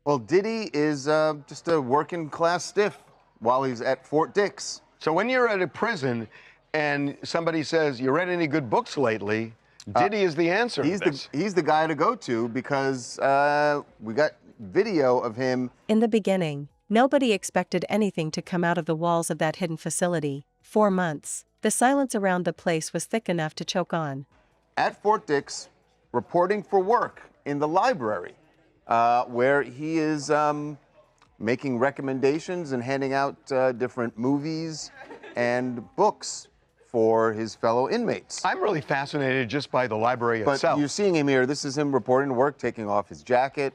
Well, Diddy is just a working class stiff while he's at Fort Dix. So when you're at a prison and somebody says, you read any good books lately, Diddy is the answer. He's the guy to go to because we got video of him. In the beginning, nobody expected anything to come out of the walls of that hidden facility. 4 months. The silence around the place was thick enough to choke on. At Fort Dix, reporting for work in the library, where he is making recommendations and handing out different movies and books for his fellow inmates. I'm really fascinated just by the library But itself. you're seeing him here. This is him reporting to work, taking off his jacket,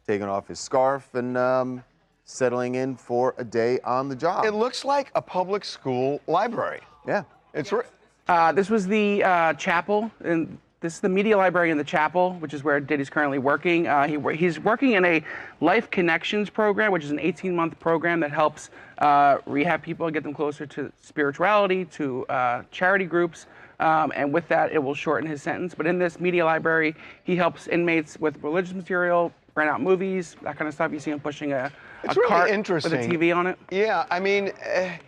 taking off his scarf, and settling in for a day on the job. It looks like a public school library. Yeah. It's This was the chapel, and this is the media library in the chapel, which is where Diddy's currently working. He's working in a Life Connections program, which is an 18-month program that helps rehab people and get them closer to spirituality, to charity groups, and with that, it will shorten his sentence. But in this media library, he helps inmates with religious material, rent out movies, that kind of stuff. You see him pushing a really cart interesting with a TV on it. Yeah, I mean,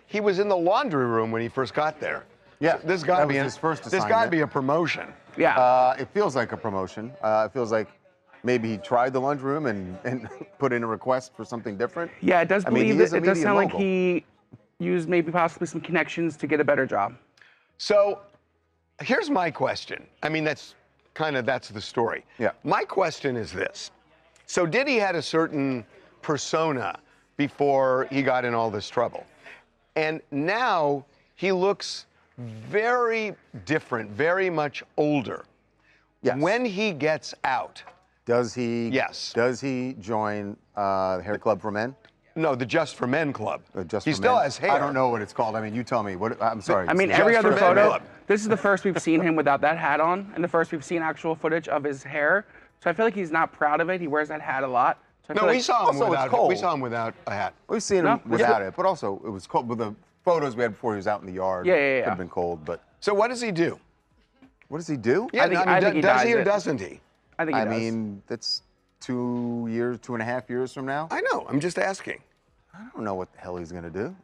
he was in the laundry room when he first got there. Yeah, So this got to be his first This got to assignment. be a promotion. Yeah. It feels like a promotion. It feels like maybe he tried the lunchroom and put in a request for something different. Yeah, it does I mean, believe he is a it does media sound like mogul. he used maybe possibly some connections to get a better job. So here's my question. I mean, that's the story. Yeah. My question is this. So Diddy had a certain persona before he got in all this trouble. And now he looks very different, very much older. Yes. When he gets out, Does he? Yes. Does he join the Hair Club for Men? no, the Just for Men Club. Just he for still Men? has hair. I don't know what it's called. I mean, you tell me. What? I'm sorry. I mean, Just every for other Men photo, Club. this is the first we've seen him without that hat on, and the first we've seen actual footage of his hair. So I feel like he's not proud of it. He wears that hat a lot. So I feel No, we like, saw him Also, it's without. cold. We saw him without a hat. We've seen No, him without it, but also it was cold. With the photos we had before he was out in the yard, Yeah. could have been cold. But So what does he do? what does he do? Yeah, I think he does dyes he or it. doesn't he? I think he I does. mean, that's 2 years, 2.5 years from now. I know. I'm just asking. I don't know what the hell he's gonna do.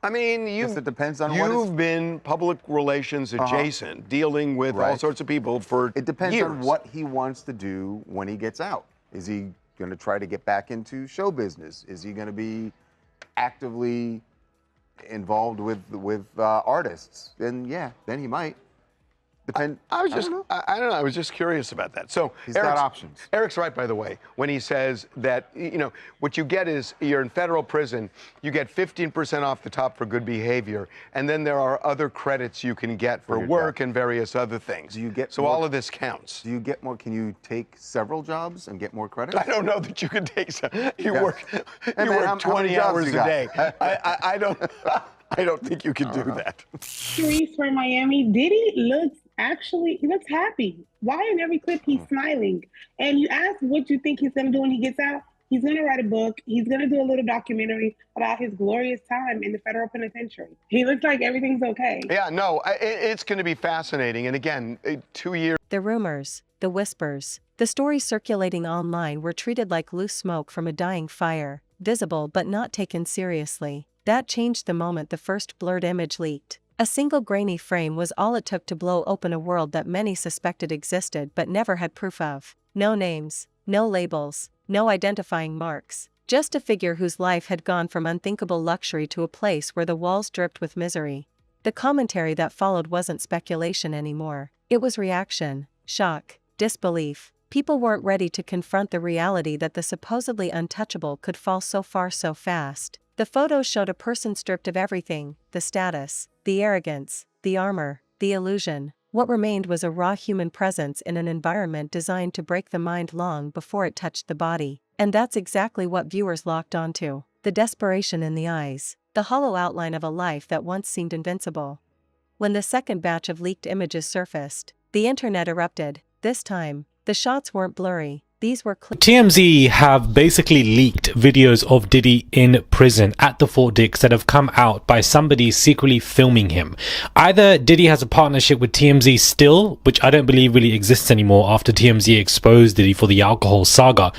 I mean, Guess it depends on what you've his- been public relations adjacent, dealing with all Right. sorts of people for It depends years. on what he wants to do when he gets out. Is he going to try to get back into show business? Is he going to be actively involved with artists? Then then he might. Depend. I was just, don't know. I don't know. I was just curious about that. So He's got options. Eric's right, by the way, when he says that what you get is you're in federal prison, you get 15% off the top for good behavior, and then there are other credits you can get for your work job. and various other things. Do you get so more- all of this counts? Do you get more? Can you take several jobs and get more credit? I don't know that you can take some. You Yeah. work. Hey, You man, work how many 20 jobs hours you a got? day. I don't. I don't think you can do that. Sharice from Miami. Diddy looks he looks happy. Why in every clip he's smiling? And you ask what you think he's gonna do when he gets out. He's gonna write a book. He's gonna do a little documentary about his glorious time in the federal penitentiary. He looks like everything's okay. Yeah, no, it's going to be fascinating. And again, 2 years. The rumors, the whispers, the stories circulating online were treated like loose smoke from a dying fire, visible but not taken seriously. That changed the moment the first blurred image leaked. A single grainy frame was all it took to blow open a world that many suspected existed but never had proof of. No names, no labels, no identifying marks. Just a figure whose life had gone from unthinkable luxury to a place where the walls dripped with misery. The commentary that followed wasn't speculation anymore. It was reaction, shock, disbelief. People weren't ready to confront the reality that the supposedly untouchable could fall so far so fast. The photos showed a person stripped of everything: the status, the arrogance, the armor, the illusion. What remained was a raw human presence in an environment designed to break the mind long before it touched the body. And that's exactly what viewers locked onto. The desperation in the eyes, the hollow outline of a life that once seemed invincible. When the second batch of leaked images surfaced, the internet erupted. This time, the shots weren't blurry. These were TMZ have basically leaked videos of Diddy in prison at the Fort Dix that have come out by somebody secretly filming him. Either Diddy has a partnership with TMZ still, which I don't believe really exists anymore after TMZ exposed Diddy for the alcohol saga.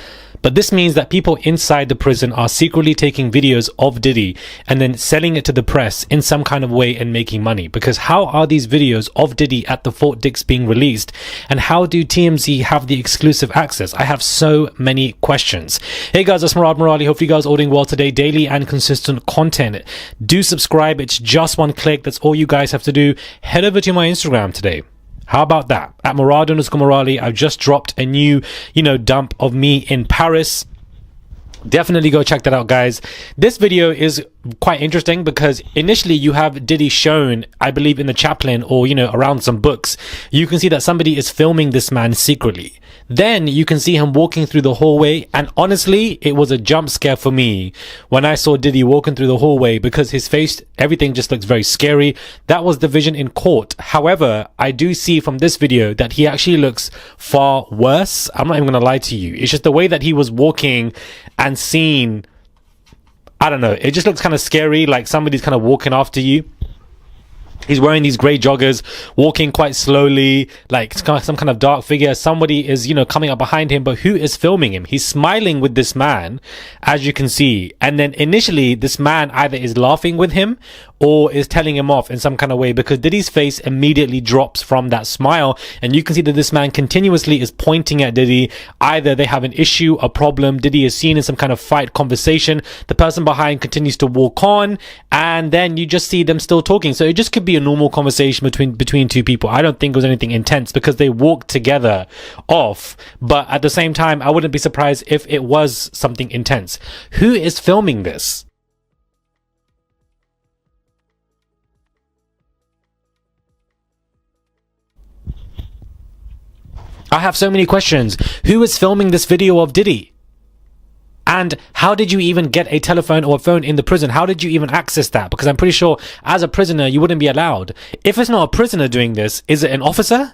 But this means that people inside the prison are secretly taking videos of Diddy and then selling it to the press in some kind of way and making money. Because how are these videos of Diddy at the Fort Dix being released? And how do TMZ have the exclusive access? I have so many questions. Hey guys, it's Murad Murali. Hope you guys are doing well today. Daily and consistent content. Do subscribe. It's just one click. That's all you guys have to do. Head over to my Instagram today. How about that? At Murad_Murali, I've just dropped a new, dump of me in Paris. Definitely go check that out, guys. This video is quite interesting because initially you have Diddy shown, I believe, in the chaplain or, around some books. You can see that somebody is filming this man secretly. Then you can see him walking through the hallway. And honestly, it was a jump scare for me when I saw Diddy walking through the hallway because his face, everything just looks very scary. That was the vision in court. However, I do see from this video that he actually looks far worse. I'm not even going to lie to you. It's just the way that he was walking and seen, I don't know, it just looks kind of scary, like somebody's kind of walking after you. He's wearing these grey joggers, walking quite slowly, like some kind of dark figure. Somebody is, coming up behind him, but who is filming him? He's smiling with this man, as you can see. And then initially, this man either is laughing with him or is telling him off in some kind of way, because Diddy's face immediately drops from that smile. And you can see that this man continuously is pointing at Diddy. Either they have an issue, a problem. Diddy is seen in some kind of fight conversation. The person behind continues to walk on, and then you just see them still talking. So it just could be a normal conversation between two people. I don't think it was anything intense because they walked together off. But at the same time, I wouldn't be surprised if it was something intense. Who is filming this? I have so many questions. Who is filming this video of Diddy? And how did you even get a telephone or a phone in the prison? How did you even access that? Because I'm pretty sure as a prisoner, you wouldn't be allowed. If it's not a prisoner doing this, is it an officer?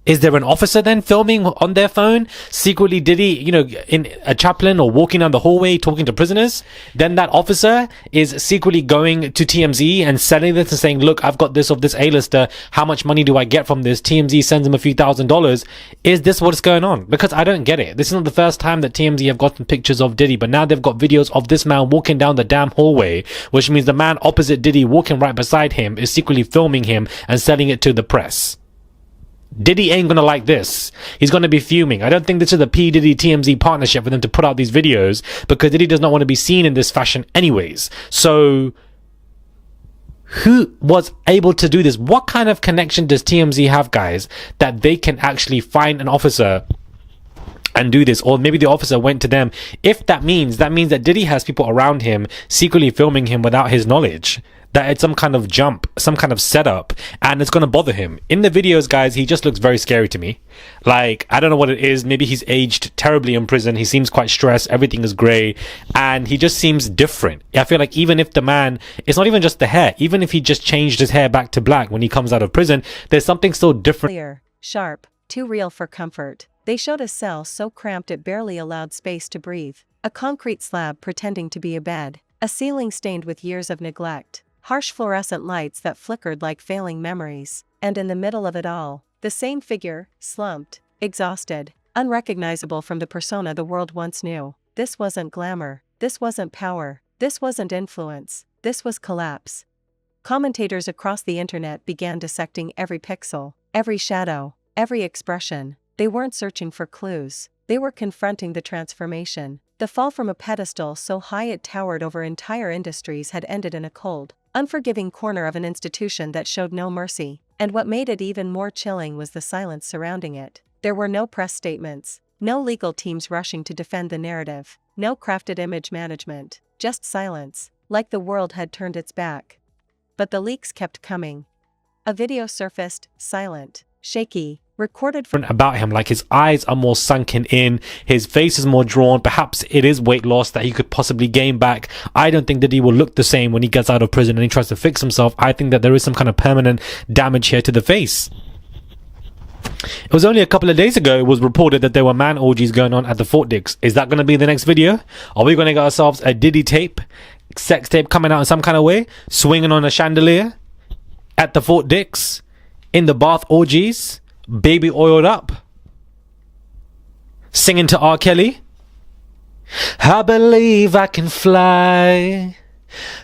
Is there an officer then filming on their phone? Secretly Diddy, in a chaplain or walking down the hallway talking to prisoners? Then that officer is secretly going to TMZ and selling this and saying, look, I've got this of this A-lister. How much money do I get from this? TMZ sends him a few $1,000s. Is this what's going on? Because I don't get it. This is not the first time that TMZ have gotten pictures of Diddy, but now they've got videos of this man walking down the damn hallway, which means the man opposite Diddy walking right beside him is secretly filming him and selling it to the press. Diddy ain't gonna like this. He's gonna be fuming. I don't think this is a P. Diddy TMZ partnership for them to put out these videos, because Diddy does not want to be seen in this fashion anyways. So who was able to do this? What kind of connection does TMZ have, guys, that they can actually find an officer and do this? Or maybe the officer went to them. If that means that Diddy has people around him secretly filming him without his knowledge, that it's some kind of jump, some kind of setup, and it's going to bother him. In the videos, guys, he just looks very scary to me. Like, I don't know what it is. Maybe he's aged terribly in prison. He seems quite stressed. Everything is grey. And he just seems different. I feel like even if the man, it's not even just the hair. Even if he just changed his hair back to black when he comes out of prison, there's something so different. Clear, sharp, too real for comfort. They showed a cell so cramped it barely allowed space to breathe. A concrete slab pretending to be a bed. A ceiling stained with years of neglect. Harsh fluorescent lights that flickered like failing memories. And in the middle of it all, the same figure, slumped, exhausted, unrecognizable from the persona the world once knew. This wasn't glamour. This wasn't power. This wasn't influence. This was collapse. Commentators across the internet began dissecting every pixel, every shadow, every expression. They weren't searching for clues. They were confronting the transformation. The fall from a pedestal so high it towered over entire industries had ended in a cold, unforgiving corner of an institution that showed no mercy. And what made it even more chilling was the silence surrounding it. There were no press statements, no legal teams rushing to defend the narrative, no crafted image management, just silence, like the world had turned its back. But the leaks kept coming. A video surfaced, silent, shaky, recorded from about him, like his eyes are more sunken in, his face is more drawn. Perhaps it is weight loss that he could possibly gain back. I don't think that he will look the same when he gets out of prison and he tries to fix himself. I think that there is some kind of permanent damage here to the face. It was only a couple of days ago it was reported that there were man orgies going on at the Fort Dix. Is that going to be the next video? Are we going to get ourselves a Diddy tape, sex tape coming out in some kind of way, swinging on a chandelier at the Fort Dix, in the bath orgies, baby oiled up, singing to R. Kelly? I believe I can fly.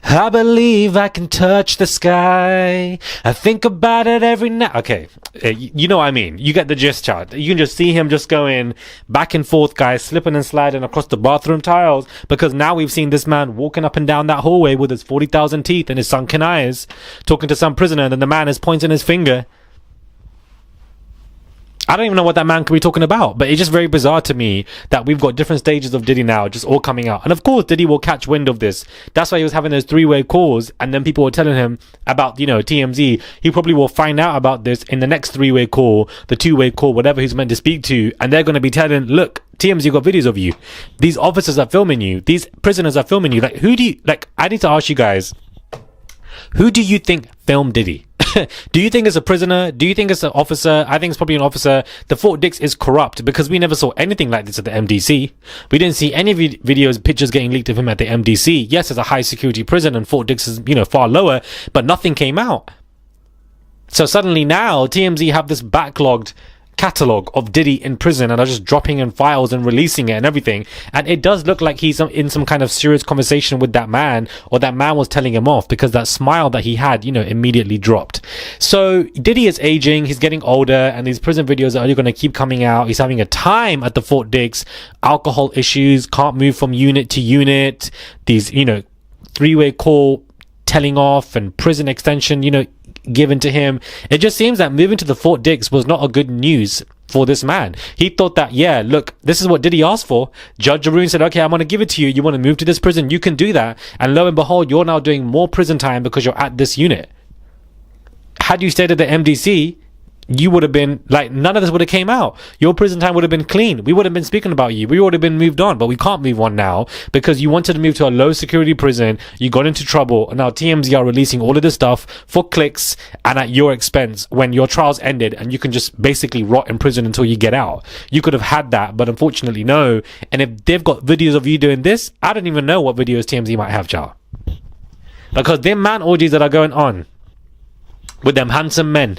I believe I can touch the sky. I think about it every night. Okay, you know what I mean. You get the gist, child. You can just see him just going back and forth, guys, slipping and sliding across the bathroom tiles, because now we've seen this man walking up and down that hallway with his 40,000 teeth and his sunken eyes, talking to some prisoner, and then the man is pointing his finger. I don't even know what that man could be talking about, but it's just very bizarre to me that we've got different stages of Diddy now just all coming out. And of course, Diddy will catch wind of this. That's why he was having those three-way calls, and then people were telling him about, you know, TMZ. He probably will find out about this in the next three-way call, the two-way call, whatever he's meant to speak to, and they're going to be telling, look, TMZ got videos of you. These officers are filming you. These prisoners are filming you. Like, who do you, like, I need to ask you guys, who do you think filmed Diddy? Do you think it's a prisoner? Do you think it's an officer? I think it's probably an officer. The Fort Dix is corrupt because we never saw anything like this at the MDC. We didn't see any videos, pictures getting leaked of him at the MDC. Yes, it's a high security prison and Fort Dix is, you know, far lower, but nothing came out. So suddenly now TMZ have this backlogged catalog of Diddy in prison and are just dropping in files and releasing it and everything, and it does look like he's in some kind of serious conversation with that man, or that man was telling him off, because that smile that he had, you know, immediately dropped. So Diddy is aging, he's getting older, and these prison videos are only going to keep coming out. He's having a time at the Fort Dix, alcohol issues, can't move from unit to unit, these, you know, three-way call telling off and prison extension, you know, given to him. It just seems that moving to the Fort Dix was not a good news for this man. He thought that, yeah, look, this is what Diddy asked for. Judge Arun said, okay, I'm going to give it to you. You want to move to this prison? You can do that. And lo and behold, you're now doing more prison time because you're at this unit. Had you stayed at the MDC, you would have been like, none of this would have came out. Your prison time would have been clean. We would have been speaking about you. We would have been moved on, but we can't move on now because you wanted to move to a low security prison. You got into trouble, and now TMZ are releasing all of this stuff for clicks and at your expense when your trials ended, and you can just basically rot in prison until you get out. You could have had that, but unfortunately no. And if they've got videos of you doing this, I don't even know what videos TMZ might have, child. Because them man orgies that are going on with them handsome men,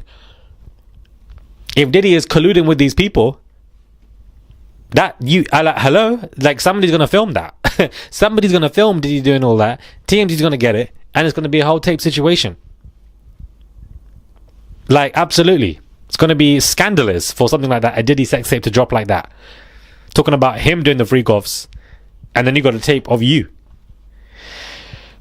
if Diddy is colluding with these people, that you, like, hello, like, somebody's gonna film that. Somebody's gonna film Diddy doing all that. TMZ's gonna get it, and it's gonna be a whole tape situation. Like, absolutely, it's gonna be scandalous for something like that, a Diddy sex tape to drop like that, talking about him doing the freak offs, and then you got a tape of you.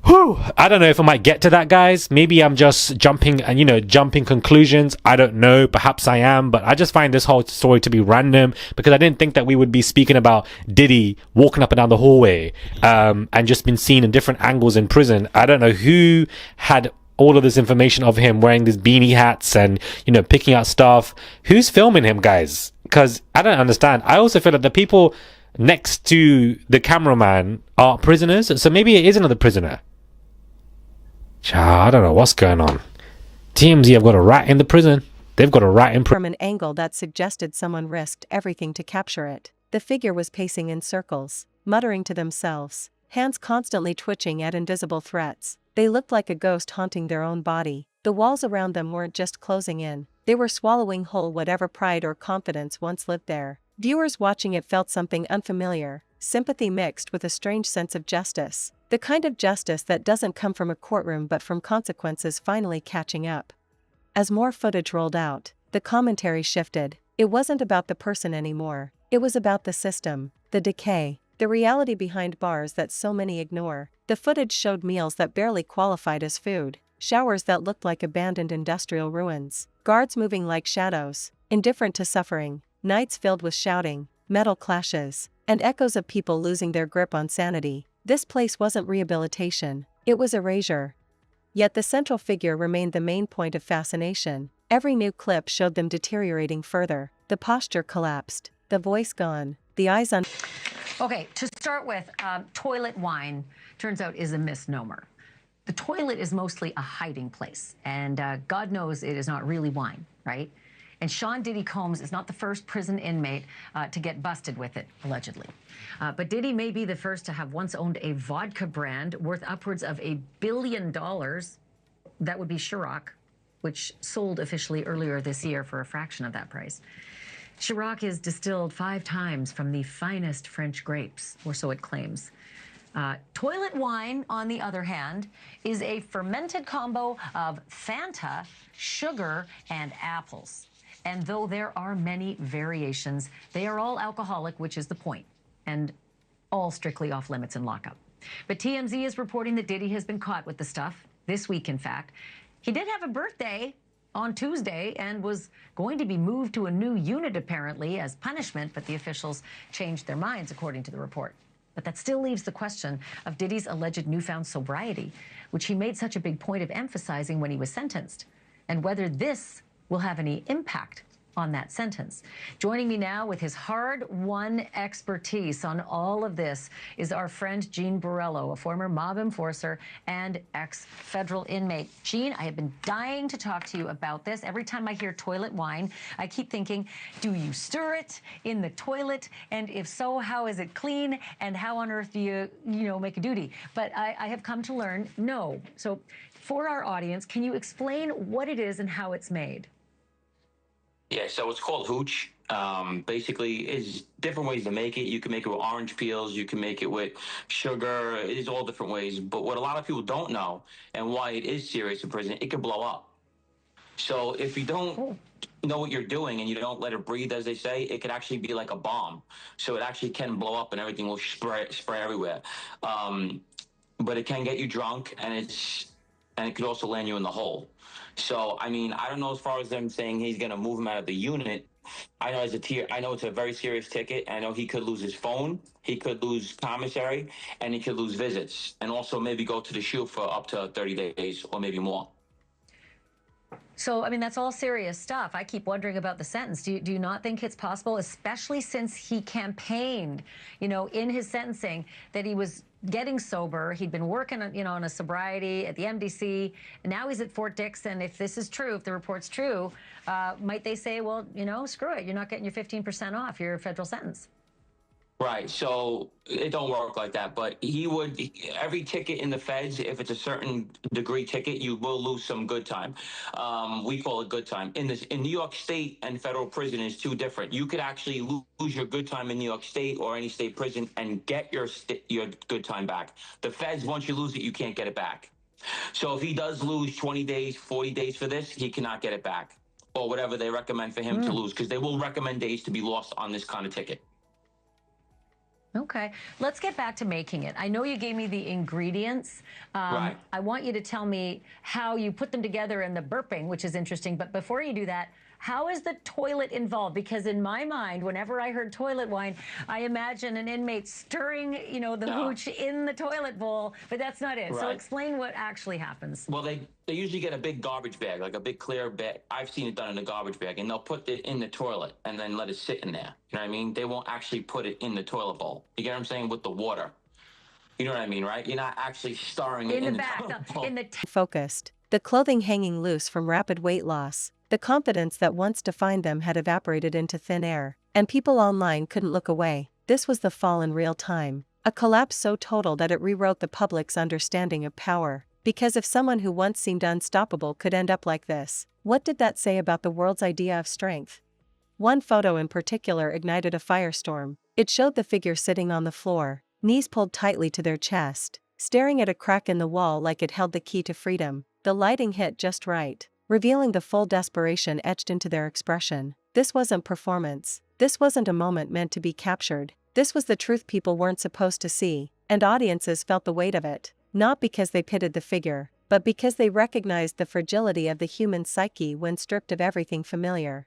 Whew, I don't know if I might get to that, guys. Maybe I'm just jumping and, you know, jumping conclusions. I don't know. Perhaps I am, but I just find this whole story to be random because I didn't think that we would be speaking about Diddy walking up and down the hallway and just been seen in different angles in prison. I don't know who had all of this information of him wearing these beanie hats and, you know, picking out stuff. Who's filming him, guys? Because I don't understand. I also feel that the people next to the cameraman are prisoners, so maybe it is another prisoner. I don't know what's going on. TMZ have got a rat in the prison. They've got a rat in prison. From an angle that suggested someone risked everything to capture it. The figure was pacing in circles, muttering to themselves, hands constantly twitching at invisible threats. They looked like a ghost haunting their own body. The walls around them weren't just closing in. They were swallowing whole whatever pride or confidence once lived there. Viewers watching it felt something unfamiliar, sympathy mixed with a strange sense of justice. The kind of justice that doesn't come from a courtroom but from consequences finally catching up. As more footage rolled out, the commentary shifted. It wasn't about the person anymore. It was about the system, the decay, the reality behind bars that so many ignore. The footage showed meals that barely qualified as food, showers that looked like abandoned industrial ruins, guards moving like shadows, indifferent to suffering, nights filled with shouting, metal clashes, and echoes of people losing their grip on sanity. This place wasn't rehabilitation, it was erasure. Yet the central figure remained the main point of fascination. Every new clip showed them deteriorating further. The posture collapsed, the voice gone, the eyes on. Okay, to start with, toilet wine turns out is a misnomer. The toilet is mostly a hiding place, and God knows it is not really wine, right? And Sean Diddy Combs is not the first prison inmate to get busted with it, allegedly. But Diddy may be the first to have once owned a vodka brand worth upwards of $1 billion. That would be Ciroc, which sold officially earlier this year for a fraction of that price. Ciroc is distilled 5 times from the finest French grapes, or so it claims. Toilet wine, on the other hand, is a fermented combo of Fanta, sugar, and apples. And though there are many variations, they are all alcoholic, which is the point, and all strictly off limits in lockup. But TMZ is reporting that Diddy has been caught with the stuff, this week in fact. He did have a birthday on Tuesday and was going to be moved to a new unit apparently as punishment, but the officials changed their minds according to the report. But that still leaves the question of Diddy's alleged newfound sobriety, which he made such a big point of emphasizing when he was sentenced, and whether this will have any impact on that sentence. Joining me now with his hard-won expertise on all of this is our friend Gene Borrello, a former mob enforcer and ex-federal inmate. Gene, I have been dying to talk to you about this. Every time I hear toilet wine, I keep thinking, do you stir it in the toilet? And if so, how is it clean? And how on earth do you make a duty? But I have come to learn, no. So for our audience, can you explain what it is and how it's made? Yeah, so it's called hooch. Basically, is different ways to make it. You can make it with orange peels. You can make it with sugar. It is all different ways. But what a lot of people don't know, and why it is serious in prison, it could blow up. So if you don't know what you're doing and you don't let it breathe, as they say, it could actually be like a bomb. So it actually can blow up and everything will spray everywhere. But it can get you drunk, and it could also land you in the hole. So, I mean, I don't know as far as them saying he's going to move him out of the unit. I know it's a very serious ticket. I know he could lose his phone, he could lose commissary, and he could lose visits, and also maybe go to the SHU for up to 30 days or maybe more. So, I mean, that's all serious stuff. I keep wondering about the sentence. Do you not think it's possible, especially since he campaigned, in his sentencing, that he was getting sober? He'd been working, on a sobriety at the MDC. And now he's at Fort Dix. And if this is true, if the report's true, might they say, well, screw it. You're not getting your 15% off your federal sentence? Right, so it don't work like that, but every ticket in the feds, if it's a certain degree ticket, you will lose some good time. We call it good time. In New York State and federal prison is two different. You could actually lose your good time in New York State or any state prison and get your good time back. The feds, once you lose it, you can't get it back. So if he does lose 20 days, 40 days for this, he cannot get it back, or whatever they recommend for him to lose, because they will recommend days to be lost on this kind of ticket. Okay, let's get back to making it. I know you gave me the ingredients. Right. I want you to tell me how you put them together and the burping, which is interesting. But before you do that, how is the toilet involved? Because in my mind, whenever I heard toilet wine, I imagine an inmate stirring, the hooch in the toilet bowl, but that's not it. Right. So explain what actually happens. Well, they usually get a big garbage bag, like a big clear bag. I've seen it done in a garbage bag, and they'll put it in the toilet and then let it sit in there. You know what I mean? They won't actually put it in the toilet bowl. You get what I'm saying? With the water. You know what I mean, right? You're not actually stirring it in the toilet bowl. Focused. The clothing hanging loose from rapid weight loss. The confidence that once defined them had evaporated into thin air, and people online couldn't look away. This was the fall in real time. A collapse so total that it rewrote the public's understanding of power. Because if someone who once seemed unstoppable could end up like this, what did that say about the world's idea of strength? One photo in particular ignited a firestorm. It showed the figure sitting on the floor, knees pulled tightly to their chest, staring at a crack in the wall like it held the key to freedom. The lighting hit just right, revealing the full desperation etched into their expression. This wasn't performance. This wasn't a moment meant to be captured. This was the truth people weren't supposed to see, and audiences felt the weight of it. Not because they pitied the figure, but because they recognized the fragility of the human psyche when stripped of everything familiar.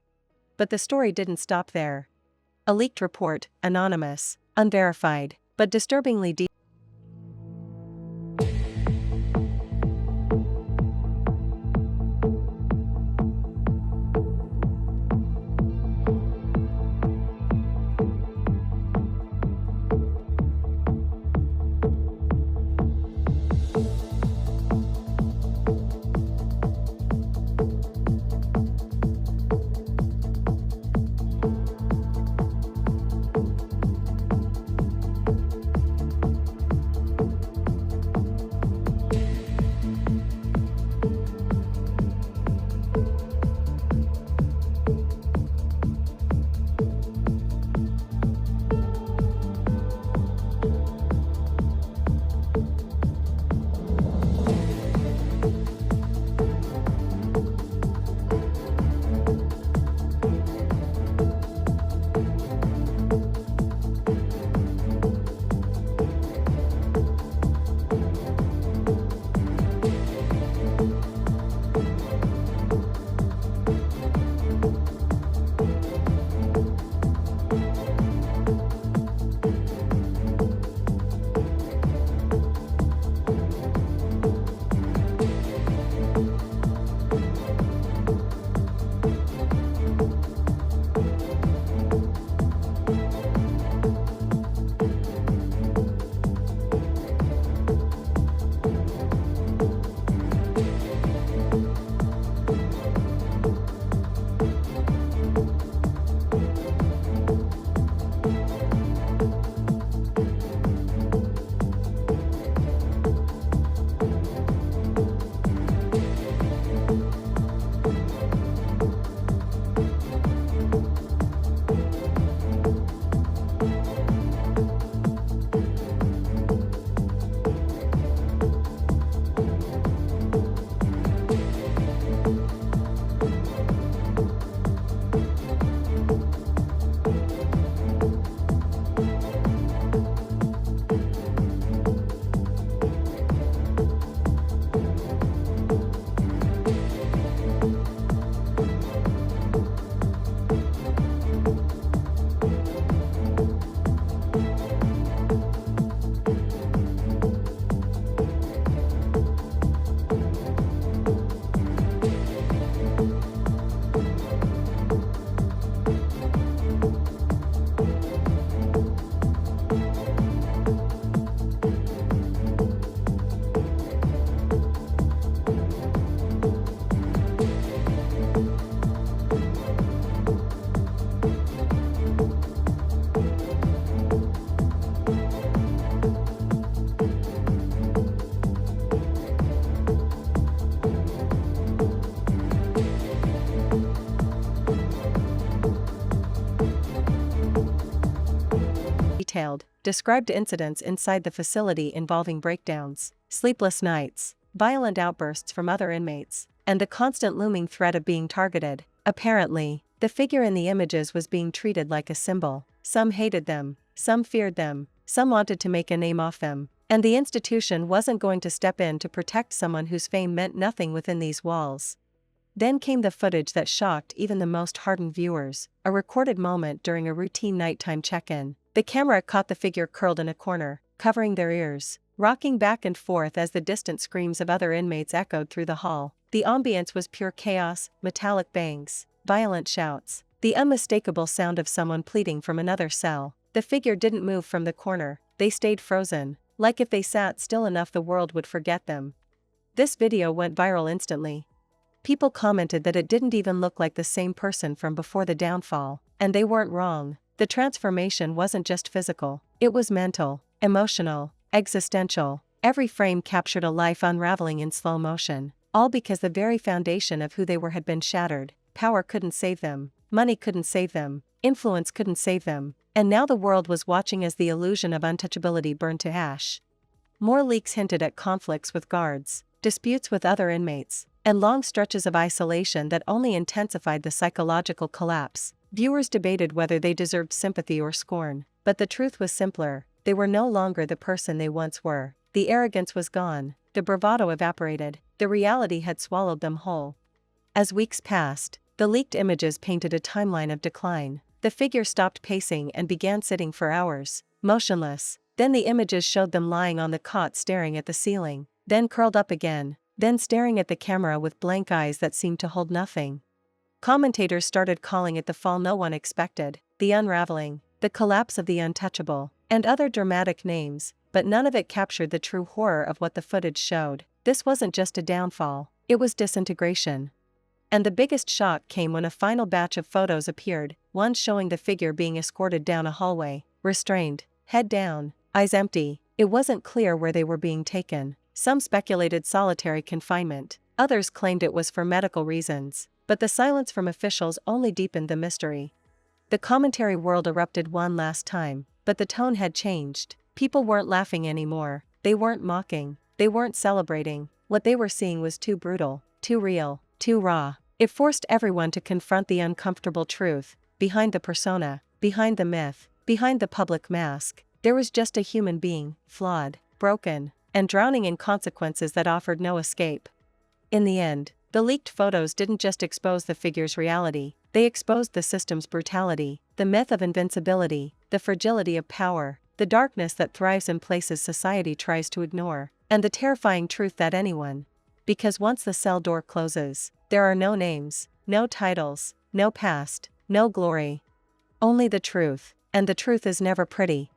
But the story didn't stop there. A leaked report, anonymous, unverified, but disturbingly deep. detailed, described incidents inside the facility involving breakdowns, sleepless nights, violent outbursts from other inmates, and the constant looming threat of being targeted. Apparently, the figure in the images was being treated like a symbol. Some hated them, some feared them, some wanted to make a name off them, and the institution wasn't going to step in to protect someone whose fame meant nothing within these walls. Then came the footage that shocked even the most hardened viewers, a recorded moment during a routine nighttime check-in. The camera caught the figure curled in a corner, covering their ears, rocking back and forth as the distant screams of other inmates echoed through the hall. The ambience was pure chaos, metallic bangs, violent shouts, the unmistakable sound of someone pleading from another cell. The figure didn't move from the corner, they stayed frozen, like if they sat still enough the world would forget them. This video went viral instantly. People commented that it didn't even look like the same person from before the downfall, and they weren't wrong. The transformation wasn't just physical, it was mental, emotional, existential. Every frame captured a life unraveling in slow motion, all because the very foundation of who they were had been shattered. Power couldn't save them, money couldn't save them, influence couldn't save them, and now the world was watching as the illusion of untouchability burned to ash. More leaks hinted at conflicts with guards, disputes with other inmates, and long stretches of isolation that only intensified the psychological collapse. Viewers debated whether they deserved sympathy or scorn, but the truth was simpler: they were no longer the person they once were. The arrogance was gone, the bravado evaporated, the reality had swallowed them whole. As weeks passed, the leaked images painted a timeline of decline. The figure stopped pacing and began sitting for hours, motionless. Then the images showed them lying on the cot staring at the ceiling, then curled up again, then staring at the camera with blank eyes that seemed to hold nothing. Commentators started calling it the fall no one expected, the unraveling, the collapse of the untouchable, and other dramatic names, but none of it captured the true horror of what the footage showed. This wasn't just a downfall, it was disintegration. And the biggest shock came when a final batch of photos appeared, one showing the figure being escorted down a hallway, restrained, head down, eyes empty. It wasn't clear where they were being taken. Some speculated solitary confinement, others claimed it was for medical reasons, but the silence from officials only deepened the mystery. The commentary world erupted one last time, but the tone had changed. People weren't laughing anymore, they weren't mocking, they weren't celebrating. What they were seeing was too brutal, too real, too raw. It forced everyone to confront the uncomfortable truth. Behind the persona, behind the myth, behind the public mask, there was just a human being, flawed, broken, and drowning in consequences that offered no escape. In the end, the leaked photos didn't just expose the figure's reality, they exposed the system's brutality, the myth of invincibility, the fragility of power, the darkness that thrives in places society tries to ignore, and the terrifying truth that anyone, because once the cell door closes, there are no names, no titles, no past, no glory. Only the truth, and the truth is never pretty.